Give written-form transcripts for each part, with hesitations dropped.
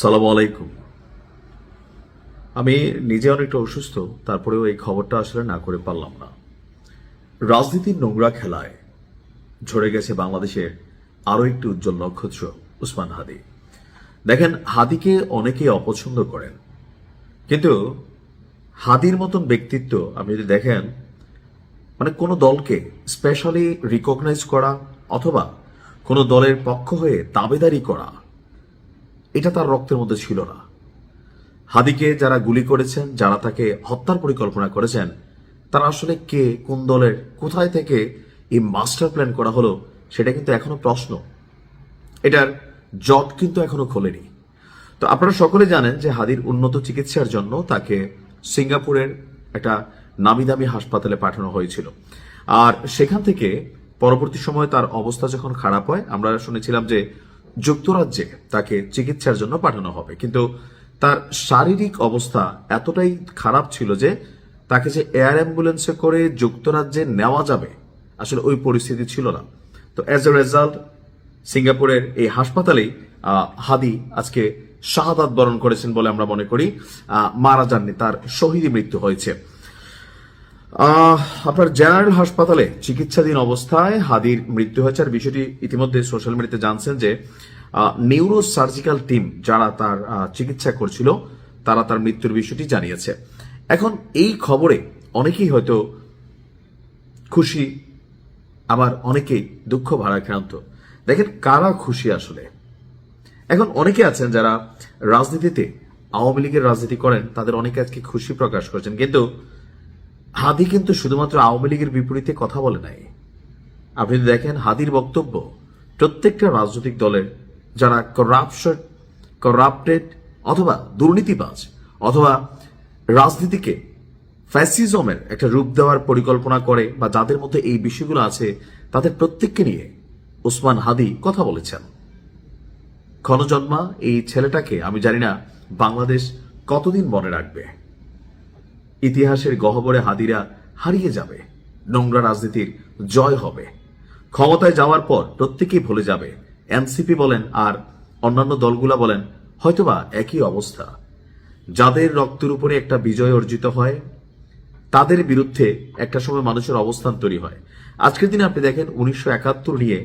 সালাম আলাইকুম। আমি নিজে অনেকটা অসুস্থ, তারপরেও এই খবরটা আসলে না করে পারলাম না। রাজনীতির নোংরা খেলায় ঝরে গেছে বাংলাদেশের আরো একটি উজ্জ্বল নক্ষত্র উসমান হাদি। দেখেন, হাদিকে অনেকেই অপছন্দ করেন, কিন্তু হাদির মতন ব্যক্তিত্ব আপনি যদি দেখেন, মানে কোনো দলকে স্পেশালি রিকগনাইজ করা অথবা কোনো দলের পক্ষ হয়ে দাবেদারি করা, এটা তার রক্তের মধ্যে ছিল না। হাদিকে যারা গুলি করেছেন, যারা তাকে হত্যার পরিকল্পনা করেছেন, তারা আসলে কে, কোন দলের, কোথায় থেকে এই মাস্টার প্ল্যান করা হলো, সেটা কিন্তু এখনো প্রশ্ন। এটার জট কিন্তু এখনো খোলেনি। তো আপনারা সকলে জানেন যে হাদির উন্নত চিকিৎসার জন্য তাকে সিঙ্গাপুরের একটা নামি দামি হাসপাতালে পাঠানো হয়েছিল, আর সেখান থেকে পরবর্তী সময়ে তার অবস্থা যখন খারাপ হয়, আমরা শুনেছিলাম যে যুক্তরাজ্যে তাকে চিকিৎসার জন্য পাঠানো হবে, কিন্তু তার শারীরিক অবস্থা এতটাই খারাপ ছিল যে তাকে যে এয়ার অ্যাম্বুলেন্সে করে যুক্তরাজ্যে নেওয়া যাবে, আসলে ওই পরিস্থিতি ছিল না। তো অ্যাজ এ রেজাল্ট সিঙ্গাপুরের এই হাসপাতালেই হাদি আজকে শাহাদাত বরণ করেছেন বলে আমরা মনে করি। মারা যাননি, তার শহীদী মৃত্যু হয়েছে। আপনার জেনারেল হাসপাতালে চিকিৎসাধীন অবস্থায় হাদির মৃত্যু হয়েছে। আর বিষয়টি ইতিমধ্যে সোশ্যাল মিডিয়াতে জানছেন যে নিউরো সার্জিক্যাল টিম যারা তার চিকিৎসা করছিল, তারা তার মৃত্যুর বিষয়টি জানিয়েছে। এখন এই খবরে অনেকেই হয়তো খুশি, আবার অনেকেই দুঃখ ভারাক্রান্ত। দেখেন, কারা খুশি আসলে? এখন অনেকে আছেন যারা রাজনীতিতে আওয়ামী লীগের রাজনীতি করেন, তাদের অনেকে আজকে খুশি প্রকাশ করছেন, কিন্তু হাদি কিন্তু শুধুমাত্র আওয়ামী লীগের বিপরীতে কথা বলে নাই। আপনি দেখেন, হাদির বক্তব্য প্রত্যেকটা রাজনৈতিক দলের যারা করাপ্টেড অথবা দুর্নীতিবাজ অথবা রাজনীতিকে ফ্যাসিজমের একটা রূপ দেওয়ার পরিকল্পনা করে বা যাদের মধ্যে এই বিষয়গুলো আছে, তাদের প্রত্যেককে নিয়ে উসমান হাদি কথা বলেছেন। ক্ষণজন্মা এই ছেলেটাকে আমি জানি না বাংলাদেশ কতদিন মনে রাখবে। ইতিহাসের গহ্বরে হাদিরা হারিয়ে যাবে, নোংরা রাজনীতির জয় হবে। ক্ষমতায় যাওয়ার পর প্রত্যেকেই ভুলে যাবে। এনসিপি বলেন আর অন্যান্য দলগুলা বলেন, হয়তোবা একই অবস্থা। যাদের রক্তের উপরে একটা বিজয় অর্জিত হয়, তাদের বিরুদ্ধে একটা সময় মানুষের অবস্থান তৈরি হয়। আজকের দিনে আপনি দেখেন 1971 নিয়ে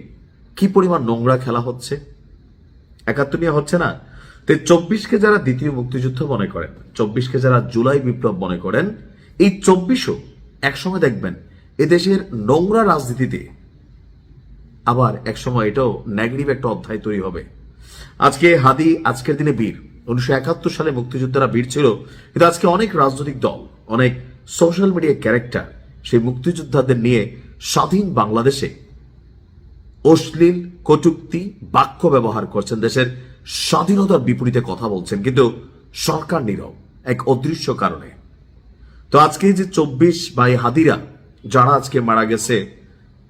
কি পরিমাণ নোংরা খেলা হচ্ছে। 71 নিয়ে হচ্ছে না, তো 24কে যারা দ্বিতীয় মুক্তিযুদ্ধ মনে করেন, 24কে যারা জুলাই বিপ্লব মনে করেন, এই 24ও একসময় দেখবেন এদেশের নোংরা রাজনীতিতে আবার একসময় এটাও নেগেটিভ একটা অধ্যায় তৈরি হবে। আজকে হাদি আজকের দিনে বীর। 1971 সালে মুক্তিযোদ্ধারা বীর ছিল, কিন্তু আজকে অনেক রাজনৈতিক দল, অনেক সোশ্যাল মিডিয়া ক্যারেক্টার সেই মুক্তিযোদ্ধাদের নিয়ে স্বাধীন বাংলাদেশে অশ্লীল কটূক্তি বাক্য ব্যবহার করছেন, দেশের স্বাধীনতার বিপরীতে কথা বলছেন, কিন্তু সরকার নীরব এক অদৃশ্য কারণে। তো আজকে যে 24 ভাই হাদিরা যারা আজকে মারা গেছে,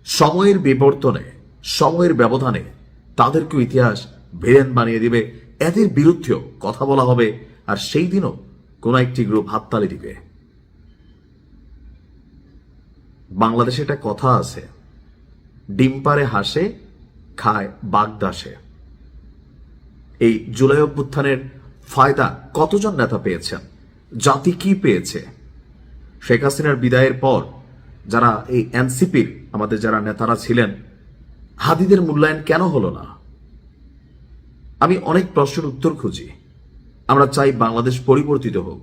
সময়ের বিবর্তনে, সময়ের ব্যবধানে তাদেরকেও ইতিহাস ভিলেন বানিয়ে দিবে। এদের বিরুদ্ধেও কথা বলা হবে, আর সেই দিনও কোন একটি গ্রুপ হাততালি দিবে। বাংলাদেশে একটা কথা আছে, ডিম পারে হাসে, খায় বাগদাসে। এই জুলাই অভ্যুত্থানের ফায়দা কতজন নেতা পেয়েছেন, জাতি কি পেয়েছে? শেখ হাসিনার বিদায়ের পর যারা এই এনসিপির আমাদের যারা নেতারা ছিলেন, হাদিদের মূল্যায়ন কেন হলো না? আমি অনেক প্রশ্নের উত্তর খুঁজি। আমরা চাই বাংলাদেশ পরিবর্তিত হোক,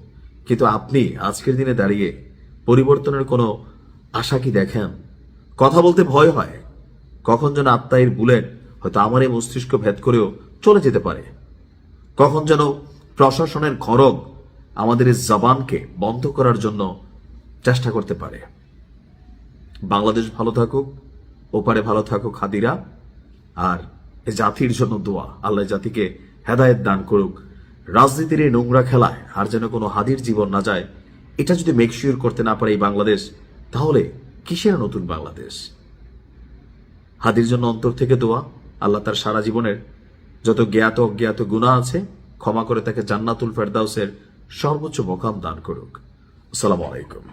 কিন্তু আপনি আজকের দিনে দাঁড়িয়ে পরিবর্তনের কোনো আশা কি দেখেন? কথা বলতে ভয় হয়, কখন যেন আত্মায়ের বুলেট হয়তো আমার এই মস্তিষ্ক ভেদ করেও চলে যেতে পারে। কখন যেন প্রশাসনের খড়গ আমাদের এই জবানকে বন্ধ করার জন্য চেষ্টা করতে পারে। বাংলাদেশ ভালো থাকুক, ওপারে ভালো থাকুক হাদিরা, আর এই জাতির জন্য দোয়া, আল্লাহ জাতিকে হেদায়েত দান করুক। রাজনীতির এই নোংরা খেলায় আর যেন কোনো হাদির জীবন না যায়, এটা যদি মেকশিওর করতে না পারে এই বাংলাদেশ, তাহলে কিসের নতুন বাংলাদেশ? হাদির জন্য অন্তর থেকে দোয়া, আল্লাহ তার সারা জীবনের যত জ্ঞাত অজ্ঞাত গুনাহ আছে ক্ষমা করে তাকে জান্নাতুল ফেরদাউসের সর্বোচ্চ মোকাম দান করুক। আসসালামু আলাইকুম।